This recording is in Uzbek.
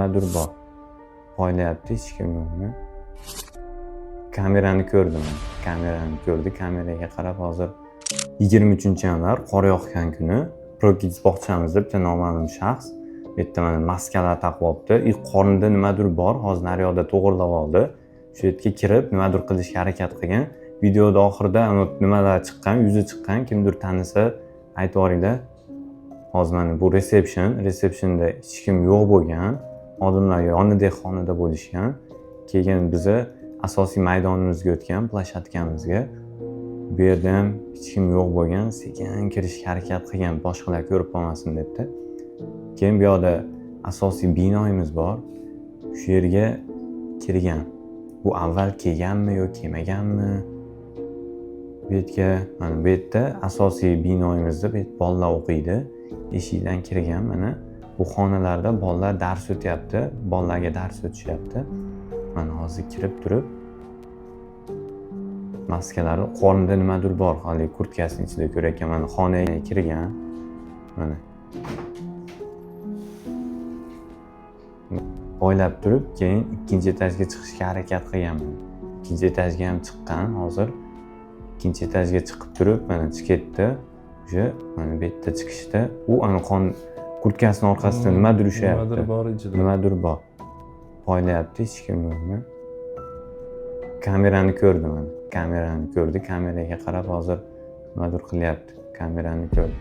Nimadir bor. Poylayapti, hech kim yo'qmi? Kamerani ko'rdim. Kamerani ko'rdi. Kameraga qarab hozir 23-yanvar qor yoqqan kuni Prokits bog'chamizda bitta noma'lum shaxs bu yerda mana maskalar taqib olibdi. Qornida nimadir bor, hozir naryoqda to'g'irlab oldi. Shu yerga kirib nimadir qilishga harakat qilgan. Videoda oxirida nimalar chiqqan, yuzi chiqqan, kimdir tanisa aytib yuboringlar. Hozir mana bu receptionda hech kim yo'q bo'lgan. Odamlar yonidagi xonada bo'lishgan. Keyin bizni asosiy maydonimizga o'tgan, plashatkamizga. Bu yerda ham hech kim yo'q bo'lgan, sekin kirishga harakat qilgan, boshqalar ko'rib qolmasin debdi. Keyin bu yoqda asosiy binoyimiz bor. Shu yerga kirgan. Bu avval kelganmi yo kelmaganmi? Bu yerga mana bu yerda asosiy binoyimizda bolalar o'qiydi. Eshikdan kirgan mana bu xonalarda bolalar dars o'tyapti, bolalarga dars o'tishyapti. Mana hozir kirib turib maskalari qornida nimadir bor, hali kurtkasining ichida ko'rayotgan. Mana xonaga kirgan. Mana o'ylab turib, keyin ikkinchi etajga chiqishga harakat qilganman. Ikkinchi etajga ham chiqqan, hozir ikkinchi etajga chiqib turib, mana chiqibdi. O'sha mana bu yerda chiqishda u aniqon kurtkasining orqasida nimadir ushlayapti. Nimadir bor ichida. Nimadir bor. Poylayapti, hech kim yo'qmi? Kamerani ko'rdi mana. Kamerani ko'rdi. Kameraga qarab hozir nimadir qilyapti. Kamerani ko'rdi.